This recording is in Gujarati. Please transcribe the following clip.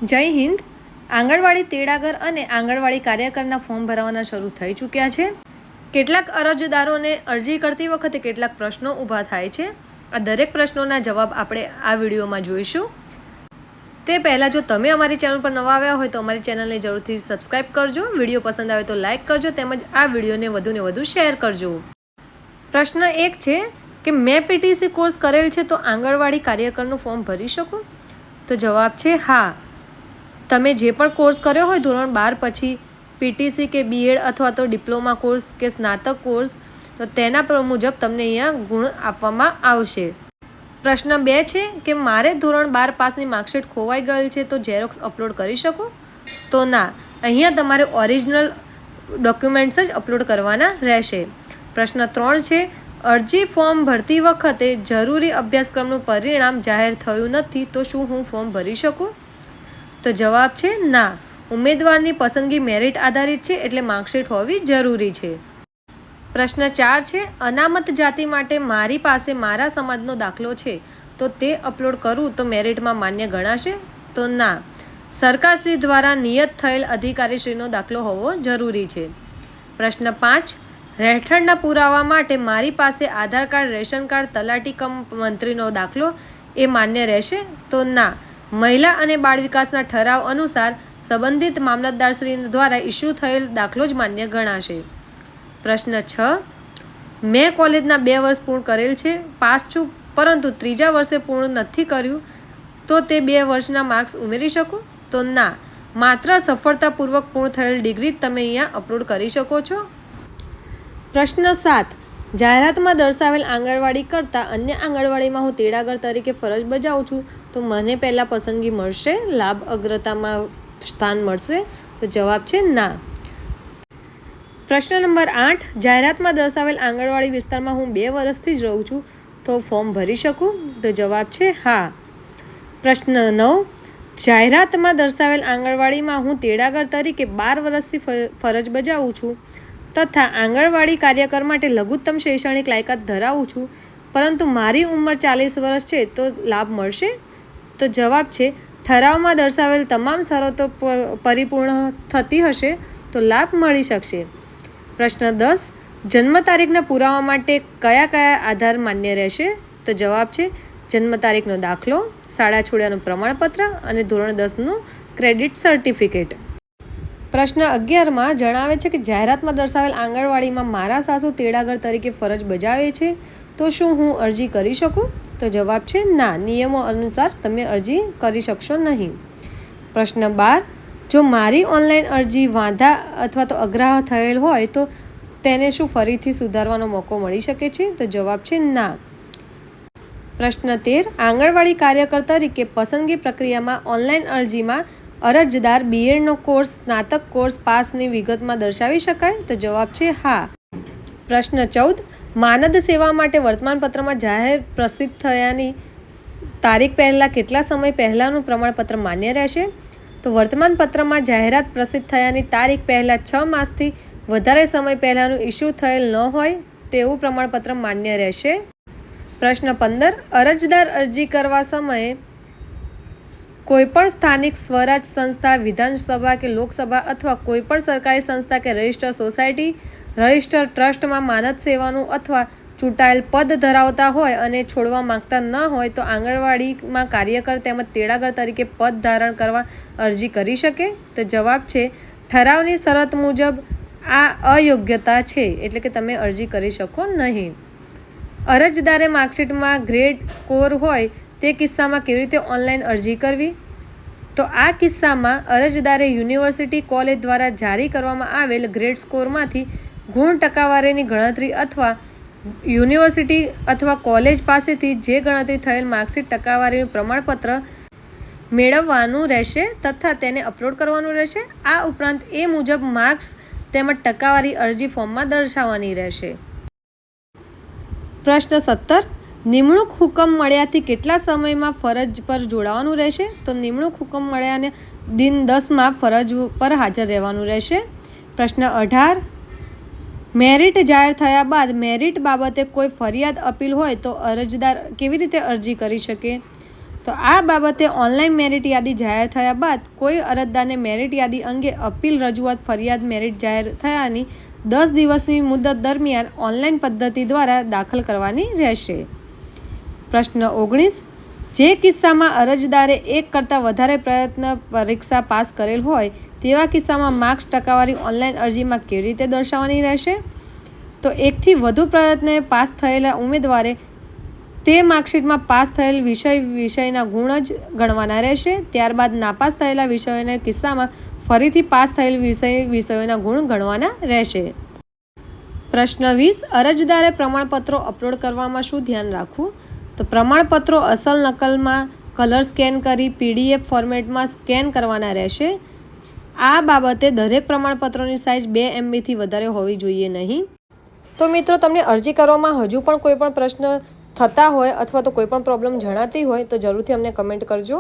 જય હિન્દ। આંગણવાડી તેડાગર અને આંગણવાડી કાર્યકરના ફોર્મ ભરવાના શરૂ થઈ ચૂક્યા છે। કેટલાક અરજદારોને અરજી કરતી વખતે કેટલાક પ્રશ્નો ઊભા થાય છે। આ દરેક પ્રશ્નોના જવાબ આપણે આ વિડીયોમાં જોઈશું। તે પહેલાં જો તમે અમારી ચેનલ પર નવા આવ્યા હોય તો અમારી ચેનલને જરૂરથી સબસ્ક્રાઈબ કરજો। વિડીયો પસંદ આવે તો લાઇક કરજો તેમજ આ વિડીયોને વધુને વધુ શેર કરજો। પ્રશ્ન 1 છે કે મેં પીટીસી કોર્સ કરેલ છે તો આંગણવાડી કાર્યકરનું ફોર્મ ભરી શકું? તો જવાબ છે હા। તમે જે પણ કોર્સ કર્યો હોય ધોરણ 12 પછી પીટીસી કે બીએડ અથવા તો ડિપ્લોમા કોર્સ કે સ્નાતક કોર્સ, તો તેના મુજબ તમને અહીંયા ગુણ આપવામાં આવશે। પ્રશ્ન 2 છે કે મારે ધોરણ 12 પાસની માર્કશીટ ખોવાઈ ગયેલ છે તો ઝેરોક્સ અપલોડ કરી શકું? તો ના, અહીંયા તમારે ઓરિજિનલ ડોક્યુમેન્ટ્સ જ અપલોડ કરવાના રહેશે। પ્રશ્ન 3 છે અરજી ફોર્મ ભરતી વખતે જરૂરી અભ્યાસક્રમનું પરિણામ જાહેર થયું નથી તો શું હું ફોર્મ ભરી શકું? તો જવાબ છે ના। ઉમેદવારની પસંદગી મેરિટ આધારિત છે એટલે માર્કશીટ હોવી જરૂરી છે। પ્રશ્ન 4 છે અનામત જાતિ માટે મારી પાસે મારા સમાજનો દાખલો છે તો તે અપલોડ કરું તો મેરિટમાં માન્ય ગણાશે? તો ના, સરકારશ્રી દ્વારા નિયત થયેલ અધિકારીશ્રીનો દાખલો હોવો જરૂરી છે। પ્રશ્ન 5 રહેઠાણના પુરાવા માટે મારી પાસે આધાર કાર્ડ, રેશન કાર્ડ, તલાટી કમ મંત્રીનો દાખલો એ માન્ય રહેશે? તો ના, મહિલા અને બાળ વિકાસના ઠરાવ અનુસાર સંબંધિત મામલતદારશ્રી દ્વારા ઇસ્યુ થયેલ દાખલો જ માન્ય ગણાશે। પ્રશ્ન 6 મેં કોલેજના 2 વર્ષ પૂર્ણ કરેલ છે, પાસ છું, પરંતુ 3જા વર્ષે પૂર્ણ નથી કર્યું તો તે 2 વર્ષના માર્ક્સ ઉમેરી શકું? તો ના, માત્ર સફળતાપૂર્વક પૂર્ણ થયેલ ડિગ્રી જ તમે અહીંયા અપલોડ કરી શકો છો। પ્રશ્ન 7 જાહેરાતમાં દર્શાવેલ આંગણવાડી કરતાં અન્ય આંગણવાડીમાં હું તેડાગર તરીકે ફરજ બજાવું છું તો મને પહેલાં પસંદગી મળશે, લાભ અગ્રતામાં સ્થાન મળશે? તો જવાબ છે ના। પ્રશ્ન નંબર 8 જાહેરાતમાં દર્શાવેલ આંગણવાડી વિસ્તારમાં હું 2 વર્ષથી જ રહું છું તો ફોર્મ ભરી શકું? તો જવાબ છે હા। પ્રશ્ન 9 જાહેરાતમાં દર્શાવેલ આંગણવાડીમાં હું તેડાગર તરીકે 12 વર્ષથી ફરજ બજાવું છું તથા આંગણવાડી કાર્યકર માટે લઘુત્તમ શૈક્ષણિક લાયકાત ધરાવું છું, પરંતુ મારી ઉંમર 40 વર્ષ છે તો લાભ મળશે? તો જવાબ છે ઠરાવમાં દર્શાવેલ તમામ શરતો પરિપૂર્ણ થતી હશે તો લાભ મળી શકશે। પ્રશ્ન 10 જન્મ તારીખના પુરાવા માટે કયા કયા આધાર માન્ય રહેશે? તો જવાબ છે જન્મ તારીખનો દાખલો, શાળા છોડ્યાનું પ્રમાણપત્ર અને ધોરણ 10નું ક્રેડિટ સર્ટિફિકેટ। પ્રશ્ન 11માં જણાવે છે કે જાહેરાતમાં દર્શાવેલ આંગણવાડીમાં મારા સાસુ તેડાગર તરીકે ફરજ બજાવે છે તો શું હું અરજી કરી શકું? તો જવાબ છે ના, નિયમો અનુસાર તમે અરજી કરી શકશો નહીં। પ્રશ્ન 12 જો મારી ઓનલાઈન અરજી વાંધા અથવા તો અગ્રાહ થયેલ હોય તો તેને શું ફરીથી સુધારવાનો મોકો મળી શકે છે? તો જવાબ છે ના। પ્રશ્ન 13 આંગણવાડી કાર્યકર તરીકે પસંદગી પ્રક્રિયામાં ઓનલાઈન અરજીમાં અરજદાર બીએડનો કોર્સ, સ્નાતક કોર્સ પાસની વિગતમાં દર્શાવી શકાય? તો જવાબ છે હા। પ્રશ્ન 14 માનદ સેવા માટે વર્તમાનપત્રમાં જાહેર પ્રસિદ્ધ થયાની તારીખ પહેલાં કેટલા સમય પહેલાંનું પ્રમાણપત્ર માન્ય રહેશે? તો વર્તમાનપત્રમાં જાહેરાત પ્રસિદ્ધ થયાની તારીખ પહેલાં 6 માસથી વધારે સમય પહેલાંનું ઇસ્યુ થયેલ ન હોય તેવું પ્રમાણપત્ર માન્ય રહેશે। પ્રશ્ન 15 અરજદાર અરજી કરવા સમયે કોઈપણ સ્થાનિક સ્વરાજ સંસ્થા, વિધાનસભા કે લોકસભા અથવા કોઈપણ સરકારી સંસ્થા કે રજિસ્ટર સોસાયટી, રજિસ્ટર ટ્રસ્ટમાં માનદ સેવાનું અથવા ચૂંટાયેલ પદ ધરાવતા હોય અને છોડવા માંગતા ન હોય તો આંગણવાડીમાં કાર્યકર તેમજ તેડાગર તરીકે પદ ધારણ કરવા અરજી કરી શકે? તો જવાબ છે ઠરાવની શરત મુજબ આ અયોગ્યતા છે એટલે કે તમે અરજી કરી શકો નહીં। અરજદારે માર્કશીટમાં ગ્રેડ સ્કોર હોય તે કિસ્સામાં કેવી રીતે ઓનલાઈન અરજી કરવી? તો આ કિસ્સામાં અરજદારે યુનિવર્સિટી, કોલેજ દ્વારા જારી કરવામાં આવેલ ગ્રેડ સ્કોરમાંથી ગુણ ટકાવારીની ગણતરી અથવા યુનિવર્સિટી અથવા કોલેજ પાસેથી જે ગણતરી થયેલ માર્કશીટ ટકાવારીનું પ્રમાણપત્ર મેળવવાનું રહેશે તથા તેને અપલોડ કરવાનું રહેશે। આ ઉપરાંત એ મુજબ માર્ક્સ તેમજ ટકાવારી અરજી ફોર્મમાં દર્શાવવાની રહેશે। પ્રશ્ન 17 નિમણૂક હુકમ મળ્યાથી કેટલા સમયમાં ફરજ પર જોડાવાનું રહેશે? તો નિમણૂક હુકમ મળ્યાને દિન 10માં ફરજ પર હાજર રહેવાનું રહેશે। પ્રશ્ન 18 મેરિટ જાહેર થયા બાદ મેરિટ બાબતે કોઈ ફરિયાદ અપીલ હોય તો અરજદાર કેવી રીતે અરજી કરી શકે? તો આ બાબતે ઓનલાઈન મેરિટ યાદી જાહેર થયા બાદ કોઈ અરજદારને મેરિટ યાદી અંગે અપીલ રજૂઆત ફરિયાદ મેરિટ જાહેર થયાની 10 દિવસની મુદત દરમિયાન ઓનલાઈન પદ્ધતિ દ્વારા દાખલ કરવાની રહેશે. પ્રશ્ન 19. જે કિસ્સામાં અરજદારે એક કરતાં વધારે પ્રયત્ન પરીક્ષા પાસ કરેલ હોય તેવા કિસ્સામાં માર્ક્સ ટકાવારી ઓનલાઈન અરજીમાં કેવી રીતે દર્શાવવાની રહેશે? તો એકથી વધુ પ્રયત્ને પાસ થયેલા ઉમેદવારે તે માર્કશીટમાં પાસ થયેલ વિષયના ગુણ જ ગણવાના રહેશે. ત્યારબાદ નાપાસ થયેલા વિષયોના કિસ્સામાં ફરીથી પાસ થયેલ વિષયોના ગુણ ગણવાના રહેશે. પ્રશ્ન 20. અરજદારે પ્રમાણપત્રો અપલોડ કરવામાં શું ધ્યાન રાખવું? તો પ્રમાણપત્રો અસલ નકલમાં કલર સ્કેન કરી PDF ફોર્મેટમાં સ્કેન કરવાના રહેશે. આ બાબતે દરેક પ્રમાણપત્રોની સાઇઝ 2 MBથી વધારે હોવી જોઈએ નહીં. તો મિત્રો, તમને અરજી કરવામાં હજુ પણ કોઈ પણ પ્રશ્ન થતા હોય અથવા તો કોઈ પણ પ્રોબ્લેમ જણાતી હોય તો જરૂરથી અમને કમેન્ટ કરજો.